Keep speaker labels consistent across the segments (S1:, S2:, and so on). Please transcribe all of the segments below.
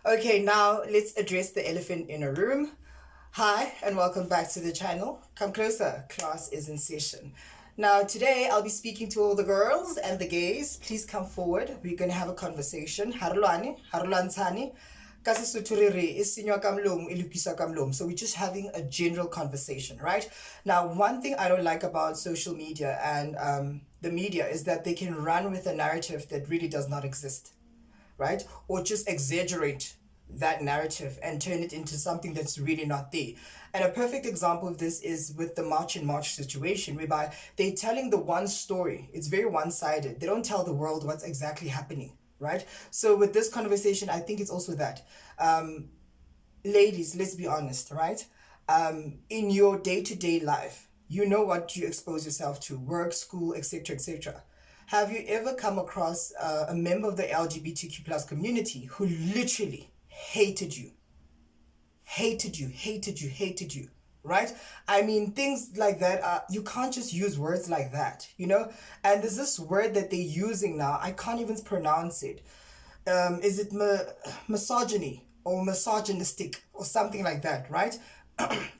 S1: Okay, now let's address the elephant in a room. Hi, and welcome back to the channel. Come closer, class is in session. Now, today I'll be speaking to all the girls and the gays. Please come forward. We're going to have a conversation. Harulani, harulantani. Kasi suturiri isinywa kamlung ilukisa kamlung. So we're just having a general conversation, right? Now, one thing I don't like about social media and the media is that they can run with a narrative that really does not exist, right? Or just exaggerate that narrative and turn it into something that's really not there. And a perfect example of this is with the March and March situation, whereby they're telling the one story. It's very one sided. They don't tell the world what's exactly happening, right? So with this conversation, I think it's also that. Ladies, let's be honest, right? In your day to day life, you know what you expose yourself to work, school, etc., etc. Have you ever come across a member of the LGBTQ plus community who literally hated you, hated you, right? I mean, things like that, you can't just use words like that, you know? And there's this word that they're using now, I can't even pronounce it. Is it misogyny or misogynistic or something like that, right?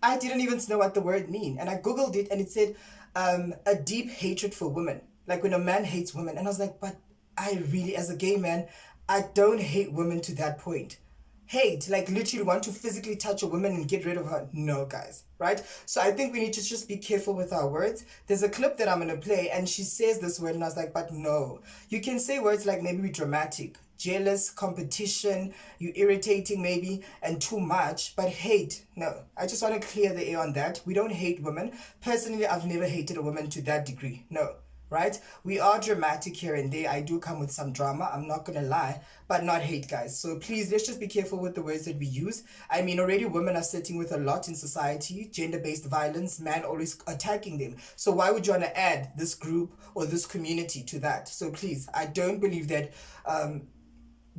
S1: I didn't even know what the word mean, and I googled it, and it said a deep hatred for women, like when a man hates women. And I was like, but I really, as a gay man, I don't hate women to that point. Hate, like literally want to physically touch a woman and get rid of her. No, guys, right? So I think we need to just be careful with our words. There's a clip that I'm gonna play, and she says this word, and I was like, but no. You can say words like maybe dramatic, jealous, competition, you irritating maybe, and too much, but hate, no. I just want to clear the air on that. We don't hate women. Personally, I've never hated a woman to that degree. No, right? We are dramatic here and there. I do come with some drama, I'm not gonna lie, but not hate, guys. So please, let's just be careful with the words that we use. I mean, already women are sitting with a lot in society, gender-based violence, man always attacking them. So why would you want to add this group or this community to that? So please, I don't believe that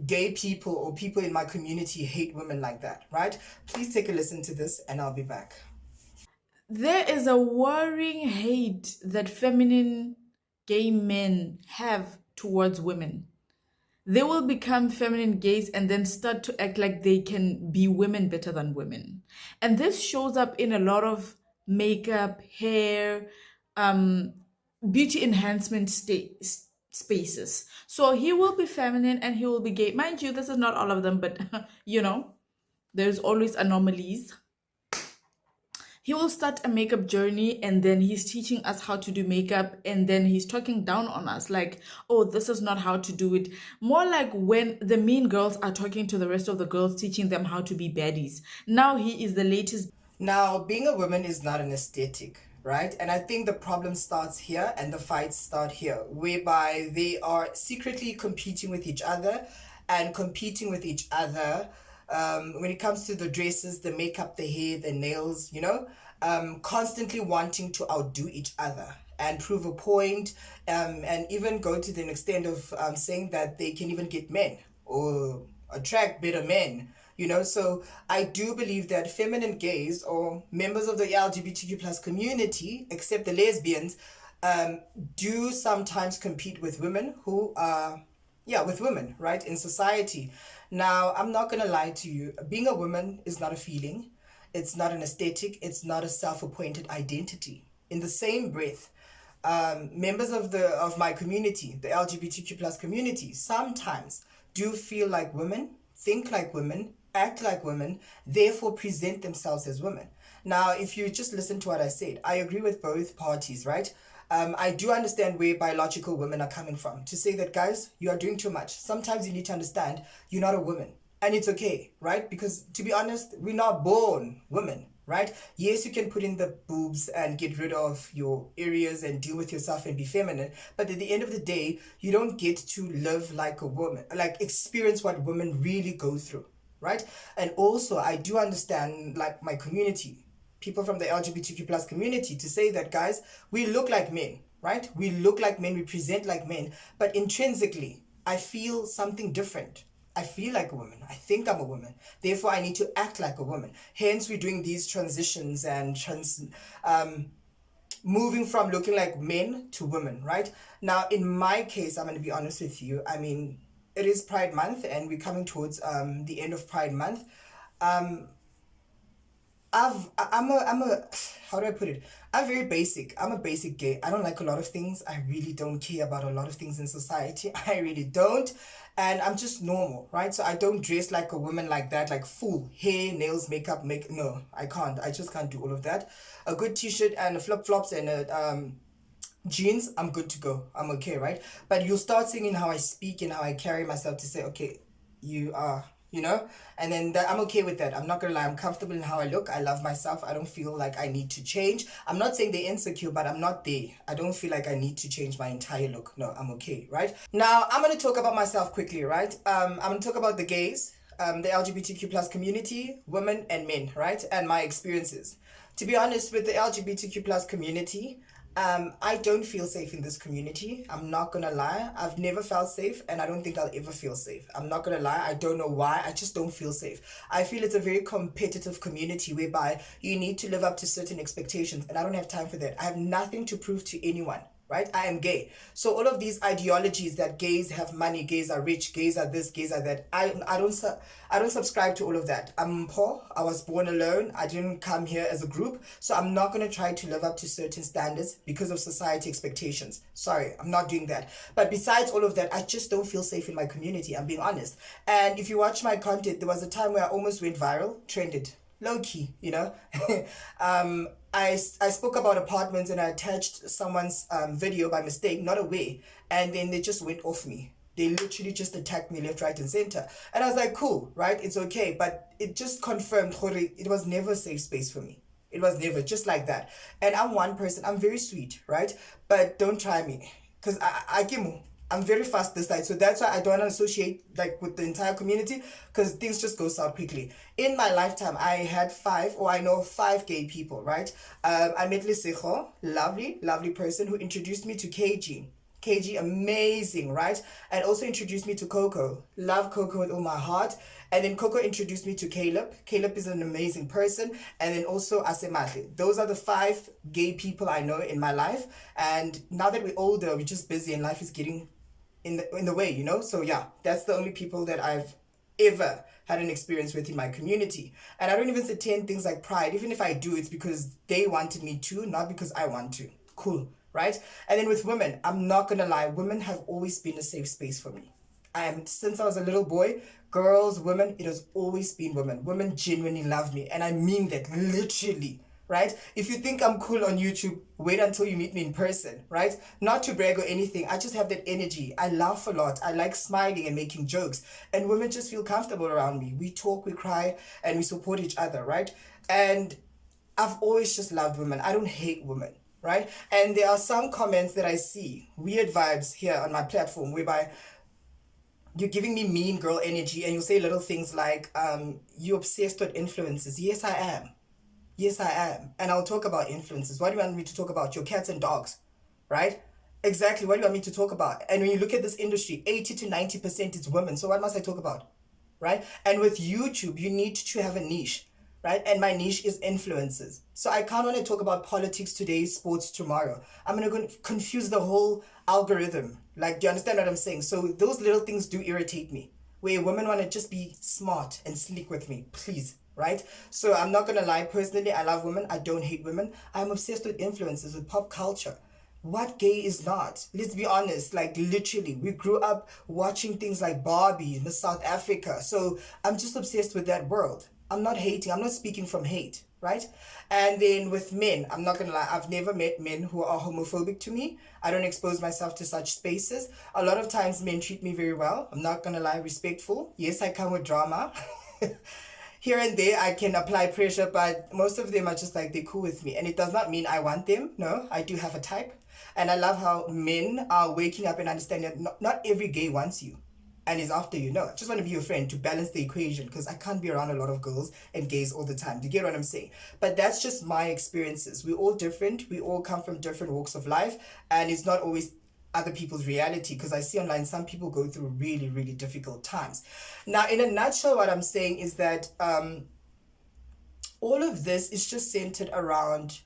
S1: gay people or people in my community hate women like that, right? Please take a listen to this and I'll be back.
S2: There is a worrying hate that feminine gay men have towards women. They will become feminine gays and then start to act like they can be women better than women. And this shows up in a lot of makeup, hair, um, beauty enhancement spaces. So he will be feminine and he will be gay. Mind you, this is not all of them, but there's always anomalies. He will start a makeup journey and then he's teaching us how to do makeup and then he's talking down on us like, oh, this is not how to do it. More like when the mean girls are talking to the rest of the girls, teaching them how to be baddies. Now he is the latest.
S1: Now, being a woman is not an aesthetic, right? And I think the problem starts here and the fights start here, whereby they are secretly competing with each other and competing with each other when it comes to the dresses, the makeup, the hair, the nails, constantly wanting to outdo each other and prove a point, and even go to the extent of saying that they can even get men or attract better men, so I do believe that feminine gays or members of the LGBTQ plus community, except the lesbians, um, do sometimes compete with women who are, yeah, with women, right, in society. Now, I'm not gonna lie to you, being a woman is not a feeling, it's not an aesthetic, it's not a self-appointed identity. In the same breath, members of my community, the LGBTQ plus community, sometimes do feel like women, think like women, act like women, therefore present themselves as women. Now, if you just listen to what I said, I agree with both parties, right? I do understand where biological women are coming from. To say that, guys, you are doing too much. Sometimes you need to understand you're not a woman. And it's okay, right? Because to be honest, we're not born women, right? Yes, you can put in the boobs and get rid of your areas and deal with yourself and be feminine. But at the end of the day, you don't get to live like a woman, like experience what women really go through, right? And also, I do understand, like my community, people from the LGBTQ plus community, to say that, guys, we look like men, right? We look like men, we present like men, but intrinsically, I feel something different. I feel like a woman. I think I'm a woman. Therefore, I need to act like a woman. Hence, we're doing these transitions and moving from looking like men to women, right? Now, in my case, I'm going to be honest with you. I mean, it is Pride Month, and we're coming towards the end of Pride Month. Um, I'm a how do I put it? I'm very basic. I'm a basic gay. I don't like a lot of things. I really don't care about a lot of things in society. I really don't. And I'm just normal, right? So I don't dress like a woman like that, like full hair, nails, makeup, make no, I can't. I just can't do all of that. A good t-shirt and flip flops and a jeans, I'm good to go. I'm okay, right? But you'll start singing how I speak and how I carry myself to say, okay, you are, and then that, I'm okay with that. I'm not gonna lie, I'm comfortable in how I look. I love myself. I don't feel like I need to change. I'm not saying they're insecure, but I'm not there. I don't feel like I need to change my entire look. No, I'm okay, right? Now, I'm gonna talk about myself quickly, right? I'm gonna talk about the gays, the LGBTQ plus community, women and men, right? And my experiences. To be honest, with the LGBTQ plus community, I don't feel safe in this community. I'm not gonna lie. I've never felt safe, and I don't think I'll ever feel safe. I'm not gonna lie. I don't know why. I just don't feel safe. I feel it's a very competitive community whereby you need to live up to certain expectations, and I don't have time for that. I have nothing to prove to anyone. Right? I am gay. So all of these ideologies that gays have money, gays are rich, gays are this, gays are that. I don't subscribe to all of that. I'm poor. I was born alone. I didn't come here as a group. So I'm not going to try to live up to certain standards because of society expectations. Sorry, I'm not doing that. But besides all of that, I just don't feel safe in my community. I'm being honest. And if you watch my content, there was a time where I almost went viral, trended low key, I spoke about apartments and I attached someone's video by mistake, not aware, and then they just went off me. They literally just attacked me left, right, and center. And I was like, cool, right? It's okay. But it just confirmed, it was never a safe space for me. It was never, just like that. And I'm one person, I'm very sweet, right? But don't try me. Because I'm very fast this side. So that's why I don't associate like with the entire community, because things just go south quickly. In my lifetime, I had I know five gay people, right? I met Lisejo, lovely person who introduced me to KG. KG, amazing, right? And also introduced me to Coco. Love Coco with all my heart. And then Coco introduced me to Caleb. Caleb is an amazing person. And then also Asemadle. Those are the five gay people I know in my life. And now that we're older, we're just busy and life is getting in the way, So yeah, that's the only people that I've ever had an experience with in my community. And I don't even attend things like Pride. Even if I do, it's because they wanted me to, not because I want to. Cool, right? And then with women, I'm not gonna lie, women have always been a safe space for me. Since I was a little boy, girls, women, it has always been women. Women genuinely love me, and I mean that literally. Right? If you think I'm cool on YouTube, wait until you meet me in person, right? Not to brag or anything. I just have that energy. I laugh a lot. I like smiling and making jokes. And women just feel comfortable around me. We talk, we cry, and we support each other, right? And I've always just loved women. I don't hate women, right? And there are some comments that I see, weird vibes here on my platform, whereby you're giving me mean girl energy and you say little things like, you're obsessed with influences. Yes, I am. Yes, I am. And I'll talk about influences. What do you want me to talk about? Your cats and dogs, right? Exactly. What do you want me to talk about? And when you look at this industry, 80 to 90% is women. So what must I talk about, right? And with YouTube, you need to have a niche, right? And my niche is influencers. So I can't want to talk about politics today, sports tomorrow. I'm going to confuse the whole algorithm. Like, do you understand what I'm saying? So those little things do irritate me. Where women want to just be smart and sleek with me, please. Right? So I'm not gonna lie, personally, I love women. I don't hate women. I'm obsessed with influences, with pop culture. What gay is not? Let's be honest, like literally, we grew up watching things like Barbie in South Africa. So I'm just obsessed with that world. I'm not hating, I'm not speaking from hate, right? And then with men, I'm not gonna lie, I've never met men who are homophobic to me. I don't expose myself to such spaces. A lot of times men treat me very well. I'm not gonna lie, respectful. Yes, I come with drama. Here and there, I can apply pressure, but most of them are just like, they're cool with me. And it does not mean I want them. No, I do have a type. And I love how men are waking up and understanding that not every gay wants you and is after you. No, I just want to be your friend to balance the equation, because I can't be around a lot of girls and gays all the time. Do you get what I'm saying? But that's just my experiences. We're all different. We all come from different walks of life. And it's not always other people's reality, because I see online some people go through really, really difficult times. Now, in a nutshell, what I'm saying is that all of this is just centered around,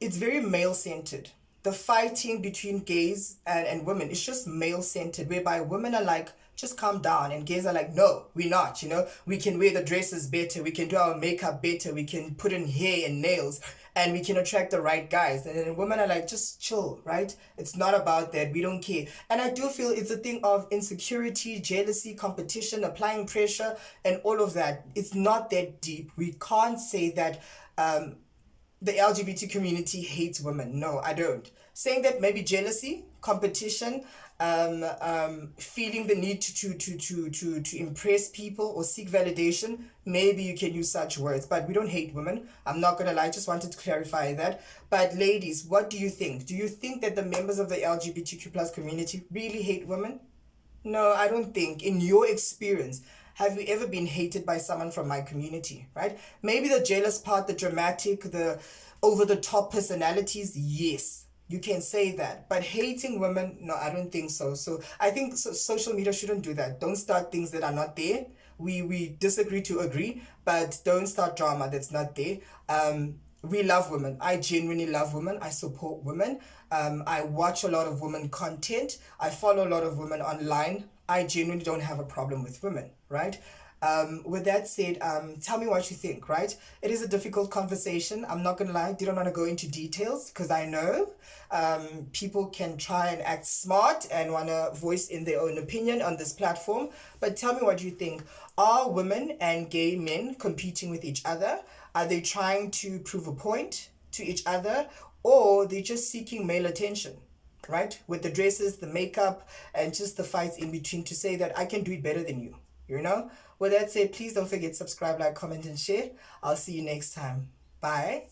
S1: it's very male-centered, the fighting between gays and women is just male centered, whereby women are like, just calm down, and gays are like, no, we're not, we can wear the dresses better, we can do our makeup better, we can put in hair and nails, and we can attract the right guys. And then women are like, just chill, right? It's not about that, we don't care. And I do feel it's a thing of insecurity, jealousy, competition, applying pressure, and all of that. It's not that deep. We can't say that the LGBT community hates women. No, I don't. Saying that maybe jealousy, competition, feeling the need to impress people or seek validation, maybe you can use such words, but we don't hate women. I'm not gonna lie, just wanted to clarify that. But ladies, what do you think? Do you think that the members of the LGBTQ plus community really hate women? No, I don't think. In your experience, have you ever been hated by someone from my community, right? Maybe the jealous part, the dramatic, the over the top personalities, yes, you can say that. But hating women, no, I don't think so. So I think social media shouldn't do that. Don't start things that are not there. We disagree to agree, but don't start drama that's not there. We love women. I genuinely love women. I support women. I watch a lot of women content. I follow a lot of women online. I genuinely don't have a problem with women, right? With that said, tell me what you think, right? It is a difficult conversation. I'm not gonna lie, didn't want to go into details because I know people can try and act smart and want to voice in their own opinion on this platform. But tell me what you think. Are women and gay men competing with each other? Are they trying to prove a point to each other, or they're just seeking male attention? Right? With the dresses, the makeup, and just the fights in between to say that I can do it better than you. With that said, please don't forget, subscribe, like, comment, and share. I'll see you next time. Bye.